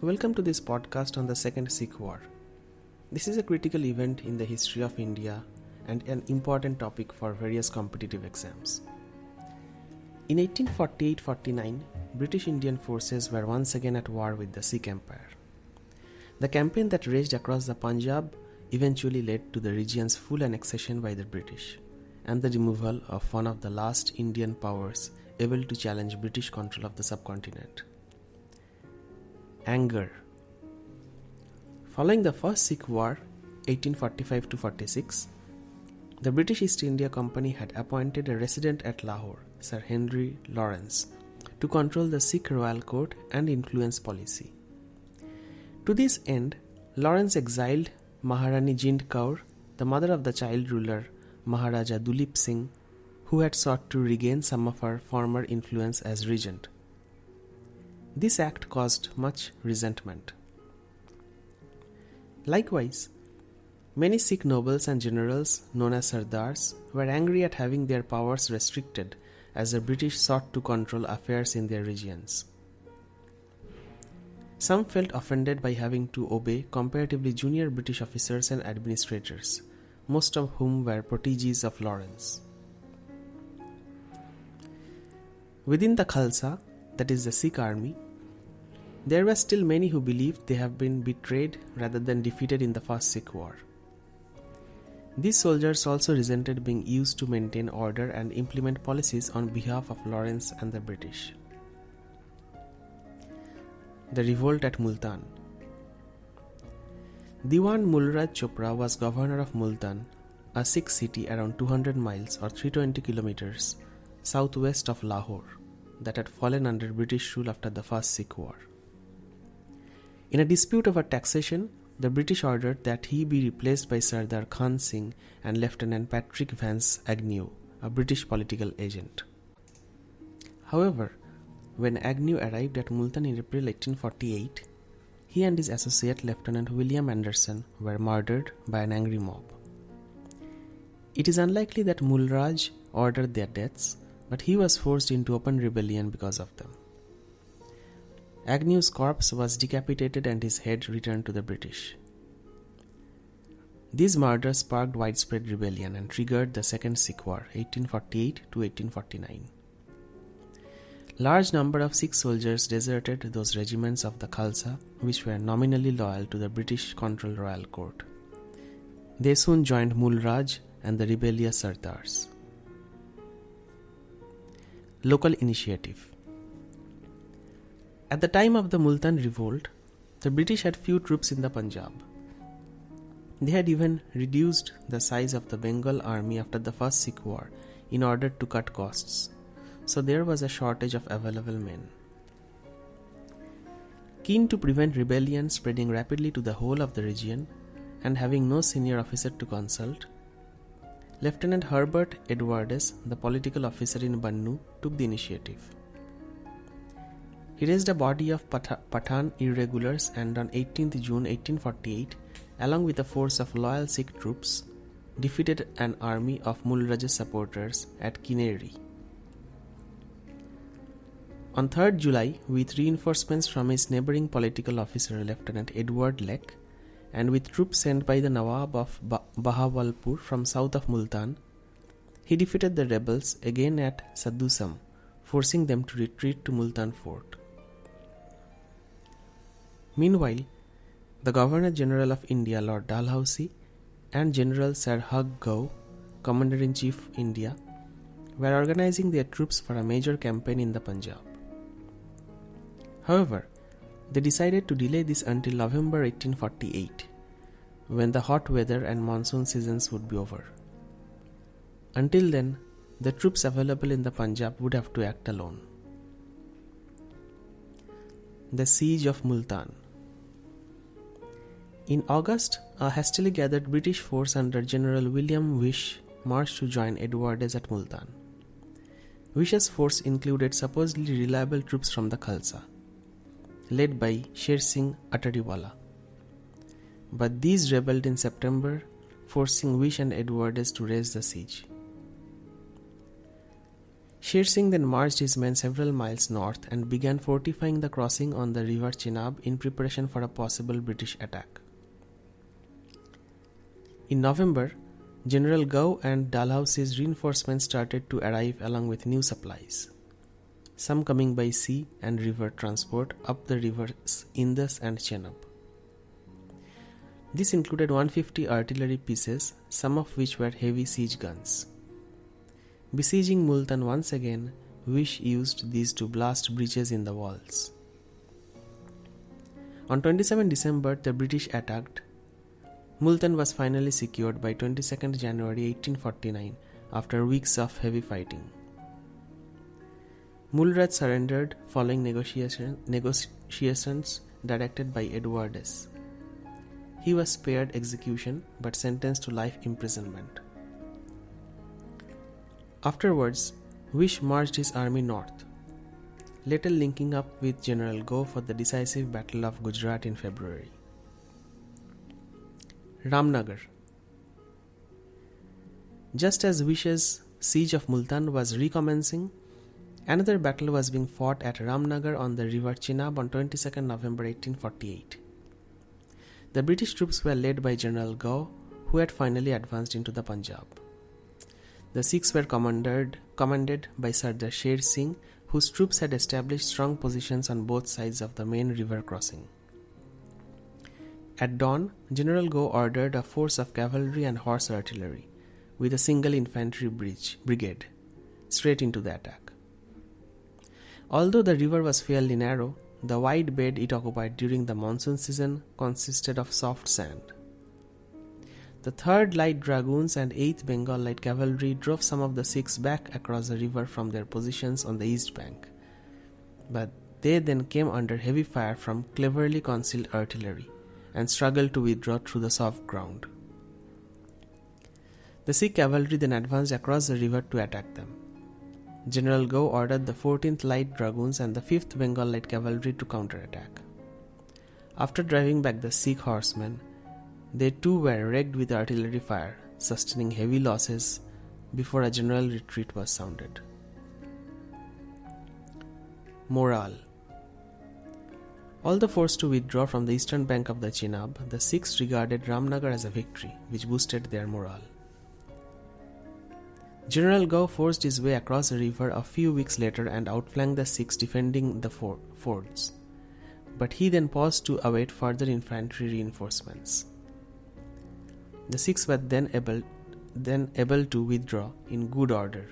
Welcome to this podcast on the Second Sikh War. This is a critical event in the history of India and an important topic for various competitive exams. In 1848-49, British Indian forces were once again at war with the Sikh Empire. The campaign that raged across the Punjab eventually led to the region's full annexation by the British and the removal of one of the last Indian powers able to challenge British control of the subcontinent. Anger. Following the First Sikh War, 1845-46, the British East India Company had appointed a resident at Lahore, Sir Henry Lawrence, to control the Sikh royal court and influence policy. To this end, Lawrence exiled Maharani Jind Kaur, the mother of the child ruler Maharaja Dulip Singh, who had sought to regain some of her former influence as regent. This act caused much resentment. Likewise, many Sikh nobles and generals known as Sardars were angry at having their powers restricted as the British sought to control affairs in their regions. Some felt offended by having to obey comparatively junior British officers and administrators, most of whom were proteges of Lawrence. Within the Khalsa, that is the Sikh Army, there were still many who believed they had been betrayed rather than defeated in the First Sikh War. These soldiers also resented being used to maintain order and implement policies on behalf of Lawrence and the British. The Revolt at Multan. Diwan Mulraj Chopra was governor of Multan, a Sikh city around 200 miles or 320 kilometers southwest of Lahore that had fallen under British rule after the First Sikh War. In a dispute over taxation, the British ordered that he be replaced by Sardar Khan Singh and Lieutenant Patrick Vance Agnew, a British political agent. However, when Agnew arrived at Multan in April 1848, he and his associate Lieutenant William Anderson were murdered by an angry mob. It is unlikely that Mulraj ordered their deaths, but he was forced into open rebellion because of them. Agnew's corpse was decapitated and his head returned to the British. These murders sparked widespread rebellion and triggered the Second Sikh War, 1848-1849. Large number of Sikh soldiers deserted those regiments of the Khalsa which were nominally loyal to the British-controlled royal court. They soon joined Mulraj and the rebellious Sardars. Local initiative. At the time of the Multan revolt, the British had few troops in the Punjab. They had even reduced the size of the Bengal army after the First Sikh War in order to cut costs, so there was a shortage of available men. Keen to prevent rebellion spreading rapidly to the whole of the region and having no senior officer to consult, Lieutenant Herbert Edwardes, the political officer in Bannu, took the initiative. He raised a body of Pathan irregulars and on 18th June 1848, along with a force of loyal Sikh troops, defeated an army of Mulraj's supporters at Kineri. On 3rd July, with reinforcements from his neighbouring political officer Lieutenant Edward Leck, and with troops sent by the Nawab of Bahawalpur from south of Multan, he defeated the rebels again at Sadusam, forcing them to retreat to Multan fort. Meanwhile, the Governor-General of India, Lord Dalhousie, and General Sir Hugh Gow, Commander-in-Chief India, were organizing their troops for a major campaign in the Punjab. However, they decided to delay this until November 1848, when the hot weather and monsoon seasons would be over. Until then, the troops available in the Punjab would have to act alone. The Siege of Multan. In August, a hastily gathered British force under General William Wish marched to join Edwardes at Multan. Wish's force included supposedly reliable troops from the Khalsa, led by Sher Singh Atariwala. But these rebelled in September, forcing Wish and Edwardes to raise the siege. Sher Singh then marched his men several miles north and began fortifying the crossing on the river Chenab in preparation for a possible British attack. In November, General Gau and Dalhousie's reinforcements started to arrive along with new supplies, some coming by sea and river transport up the rivers Indus and Chenab. This included 150 artillery pieces, some of which were heavy siege guns. Besieging Multan once again, Wish used these to blast breaches in the walls. On 27 December, the British attacked. Multan was finally secured by 22 January 1849 after weeks of heavy fighting. Mulraj surrendered following negotiations directed by Edwardes. He was spared execution but sentenced to life imprisonment. Afterwards, Wish marched his army north, later linking up with General Gau for the decisive Battle of Gujarat in February. Ramnagar. Just as Wish's Siege of Multan was recommencing, another battle was being fought at Ramnagar on the river Chenab on 22 November 1848. The British troops were led by General Gau, who had finally advanced into the Punjab. The Sikhs were commanded by Sardar Sher Singh, whose troops had established strong positions on both sides of the main river crossing. At dawn, General Gau ordered a force of cavalry and horse artillery, with a single infantry brigade, straight into the attack. Although the river was fairly narrow, the wide bed it occupied during the monsoon season consisted of soft sand. The 3rd Light Dragoons and 8th Bengal Light Cavalry drove some of the Sikhs back across the river from their positions on the east bank, but they then came under heavy fire from cleverly concealed artillery and struggled to withdraw through the soft ground. The Sikh cavalry then advanced across the river to attack them. General Gau ordered the 14th Light Dragoons and the 5th Bengal Light Cavalry to counterattack. After driving back the Sikh horsemen, they too were wrecked with artillery fire, sustaining heavy losses before a general retreat was sounded. Morale. Although forced to withdraw from the eastern bank of the Chenab, the Sikhs regarded Ramnagar as a victory, which boosted their morale. General Gau forced his way across the river a few weeks later and outflanked the Sikhs defending the fords, but he then paused to await further infantry reinforcements. The Sikhs were then able to withdraw in good order.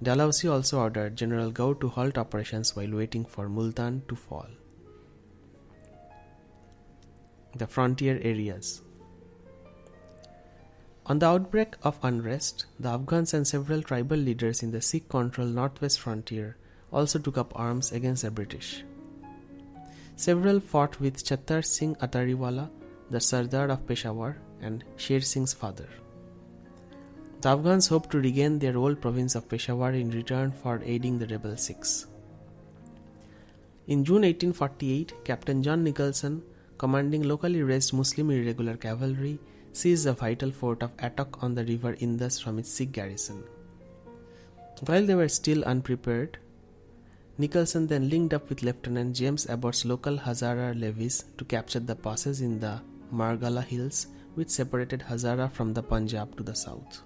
Dalhousie also ordered General Gau to halt operations while waiting for Multan to fall. The frontier areas. On the outbreak of unrest, the Afghans and several tribal leaders in the Sikh-controlled northwest frontier also took up arms against the British. Several fought with Chattar Singh Atariwala, the Sardar of Peshawar, and Sher Singh's father. The Afghans hoped to regain their old province of Peshawar in return for aiding the rebel Sikhs. In June 1848, Captain John Nicholson, commanding locally raised Muslim irregular cavalry, seized the vital fort of Attock on the river Indus from its Sikh garrison. While they were still unprepared, Nicholson then linked up with Lieutenant James Abbott's local Hazara levies to capture the passes in the Margala Hills, which separated Hazara from the Punjab to the south.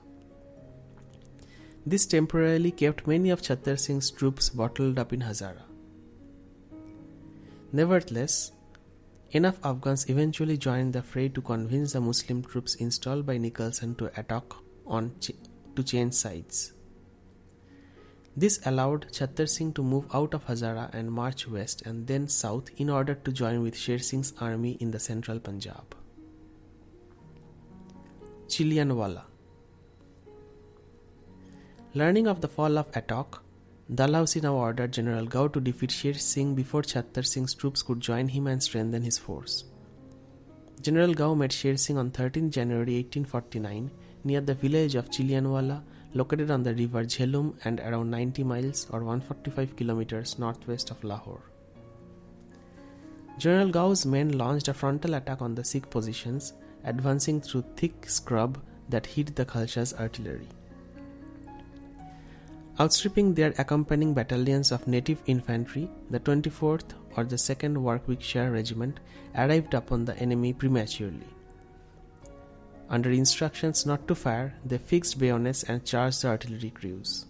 This temporarily kept many of Chattar Singh's troops bottled up in Hazara. Nevertheless, enough Afghans eventually joined the fray to convince the Muslim troops installed by Nicholson to Attock to change sides. This allowed Chattar Singh to move out of Hazara and march west and then south in order to join with Sher Singh's army in the central Punjab. Chilianwala. Learning of the fall of Attock, Dalhousie now ordered General Gau to defeat Sher Singh before Chattar Singh's troops could join him and strengthen his force. General Gau met Sher Singh on 13 January 1849 near the village of Chilianwala, located on the river Jhelum and around 90 miles or 145 kilometers northwest of Lahore. General Gau's men launched a frontal attack on the Sikh positions, advancing through thick scrub that hid the Khalsa's artillery. Outstripping their accompanying battalions of native infantry, the 24th or the 2nd Warwickshire Regiment arrived upon the enemy prematurely. Under instructions not to fire, they fixed bayonets and charged the artillery crews.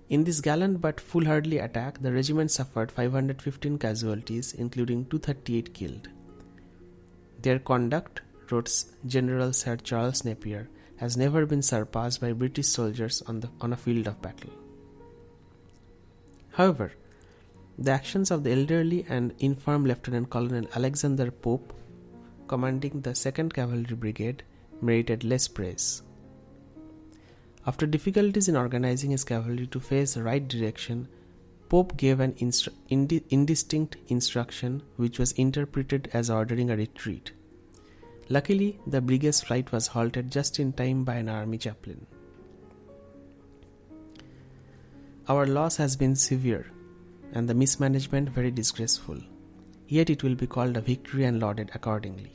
In this gallant but foolhardy attack, the regiment suffered 515 casualties, including 238 killed. Their conduct, wrote General Sir Charles Napier, has never been surpassed by British soldiers on a field of battle. However, the actions of the elderly and infirm Lieutenant Colonel Alexander Pope, commanding the 2nd Cavalry Brigade, merited less praise. After difficulties in organizing his cavalry to face the right direction, Pope gave an indistinct instruction which was interpreted as ordering a retreat. Luckily, the brigade's flight was halted just in time by an army chaplain. Our loss has been severe, and the mismanagement very disgraceful. Yet it will be called a victory and lauded accordingly.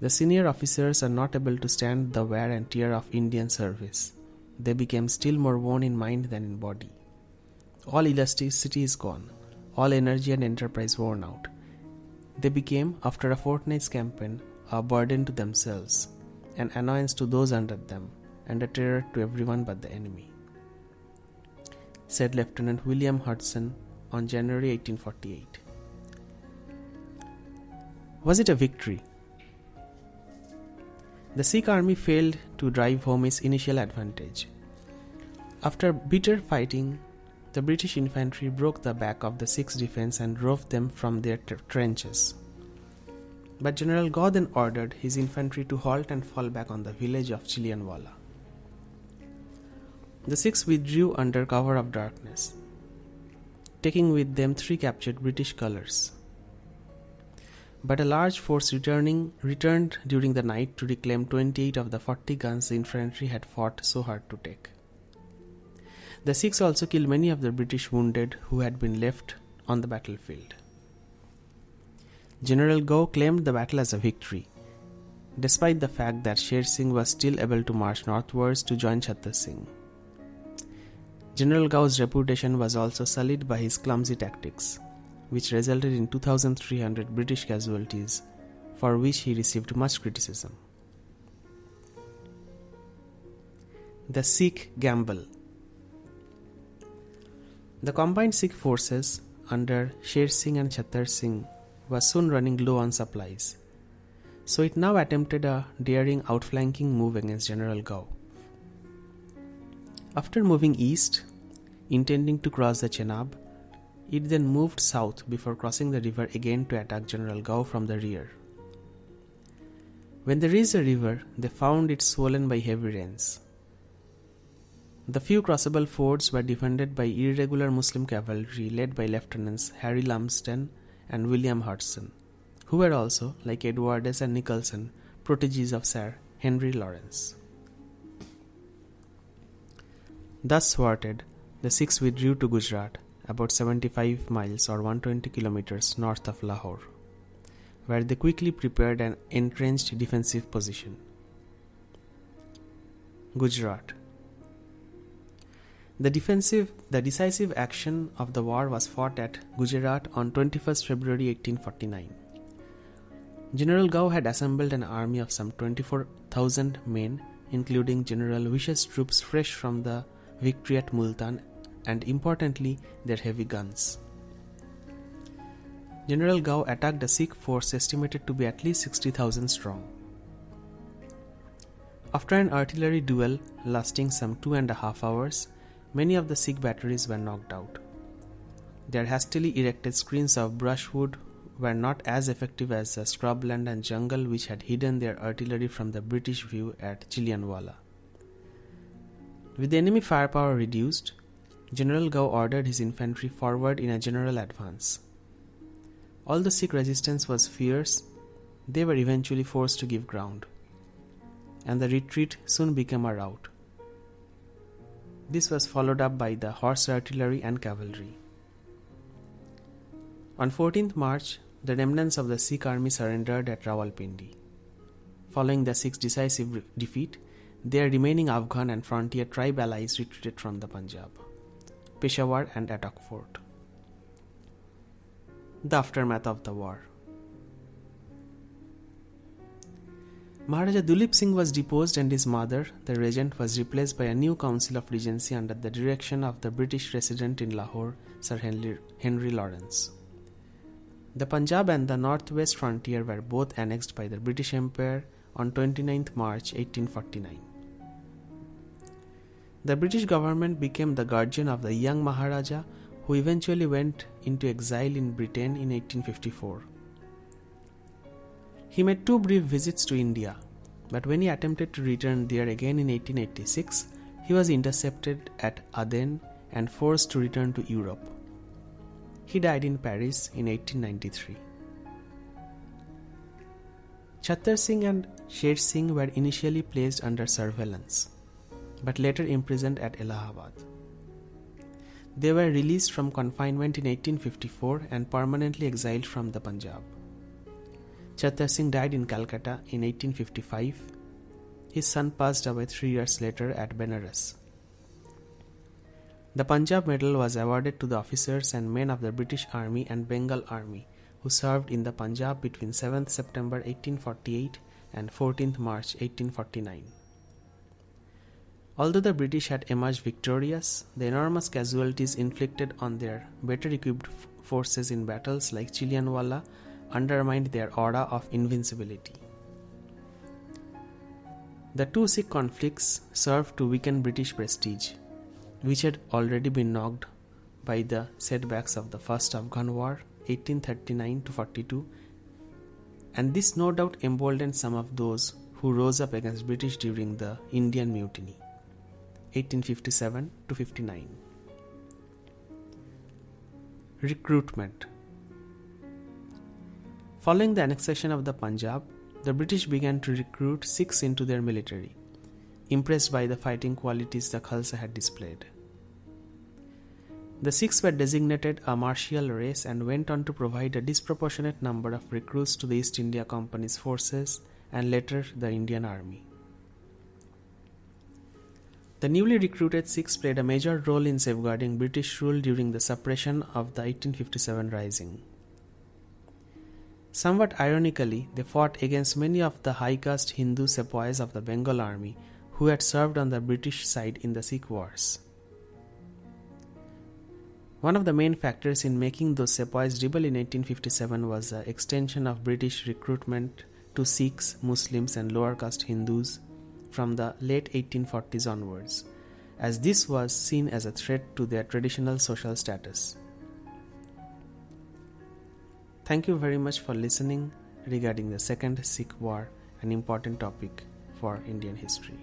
The senior officers are not able to stand the wear and tear of Indian service. They became still more worn in mind than in body. All elasticity is gone, all energy and enterprise worn out. They became, after a fortnight's campaign, a burden to themselves, an annoyance to those under them, and a terror to everyone but the enemy, said Lieutenant William Hudson on January 1848. Was it a victory? The Sikh army failed to drive home its initial advantage. After bitter fighting, the British infantry broke the back of the Sikhs' defense and drove them from their trenches. But General Gaw then ordered his infantry to halt and fall back on the village of Chilianwala. The Sikhs withdrew under cover of darkness, taking with them 3 captured British colours. But a large force returned during the night to reclaim 28 of the 40 guns the infantry had fought so hard to take. The Sikhs also killed many of the British wounded who had been left on the battlefield. General Gaw claimed the battle as a victory, despite the fact that Sher Singh was still able to march northwards to join Chhattar Singh. General Gaw's reputation was also sullied by his clumsy tactics, which resulted in 2,300 British casualties, for which he received much criticism. The Sikh Gamble. The combined Sikh forces under Sher Singh and Chhattar Singh was soon running low on supplies, so it now attempted a daring outflanking move against General Gaw. After moving east, intending to cross the Chenab, it then moved south before crossing the river again to attack General Gaw from the rear. When they reached the river, they found it swollen by heavy rains. The few crossable fords were defended by irregular Muslim cavalry led by Lieutenants Harry Lumsden and William Hudson, who were also, like Edwardes and Nicholson, proteges of Sir Henry Lawrence. Thus thwarted, the Sikhs withdrew to Gujarat, about 75 miles or 120 kilometers north of Lahore, where they quickly prepared an entrenched defensive position. Gujarat. The decisive action of the war was fought at Gujarat on 21st February 1849. General Gaw had assembled an army of some 24,000 men, including General Wish's troops fresh from the victory at Multan and, importantly, their heavy guns. General Gaw attacked a Sikh force estimated to be at least 60,000 strong. After an artillery duel lasting some 2.5 hours, many of the Sikh batteries were knocked out. Their hastily erected screens of brushwood were not as effective as the scrubland and jungle which had hidden their artillery from the British view at Chilianwala. With the enemy firepower reduced, General Gaw ordered his infantry forward in a general advance. Although Sikh resistance was fierce, they were eventually forced to give ground, and the retreat soon became a rout. This was followed up by the horse artillery and cavalry. On 14th March, the remnants of the Sikh army surrendered at Rawalpindi. Following the Sikhs' decisive defeat, their remaining Afghan and frontier tribe allies retreated from the Punjab, Peshawar and Attock Fort. The aftermath of the war. Maharaja Dulip Singh was deposed and his mother, the regent, was replaced by a new council of regency under the direction of the British resident in Lahore, Sir Henry Lawrence. The Punjab and the northwest frontier were both annexed by the British Empire on 29th March 1849. The British government became the guardian of the young Maharaja, who eventually went into exile in Britain in 1854. He made 2 brief visits to India, but when he attempted to return there again in 1886, he was intercepted at Aden and forced to return to Europe. He died in Paris in 1893. Chattar Singh and Sher Singh were initially placed under surveillance, but later imprisoned at Allahabad. They were released from confinement in 1854 and permanently exiled from the Punjab. Chattar Singh died in Calcutta in 1855. His son passed away 3 years later at Benares. The Punjab Medal was awarded to the officers and men of the British Army and Bengal Army who served in the Punjab between 7th September 1848 and 14th March 1849. Although the British had emerged victorious, the enormous casualties inflicted on their better equipped forces in battles like Chilianwala undermined their aura of invincibility. The 2 Sikh conflicts served to weaken British prestige, which had already been knocked by the setbacks of the First Afghan War 1839-42, and this no doubt emboldened some of those who rose up against British during the Indian Mutiny 1857-59. Recruitment. Following the annexation of the Punjab, the British began to recruit Sikhs into their military, impressed by the fighting qualities the Khalsa had displayed. The Sikhs were designated a martial race and went on to provide a disproportionate number of recruits to the East India Company's forces and later the Indian Army. The newly recruited Sikhs played a major role in safeguarding British rule during the suppression of the 1857 Rising. Somewhat ironically, they fought against many of the high-caste Hindu sepoys of the Bengal Army who had served on the British side in the Sikh Wars. One of the main factors in making those sepoys rebel in 1857 was the extension of British recruitment to Sikhs, Muslims and lower caste Hindus from the late 1840s onwards, as this was seen as a threat to their traditional social status. Thank you very much for listening regarding the Second Sikh War, an important topic for Indian history.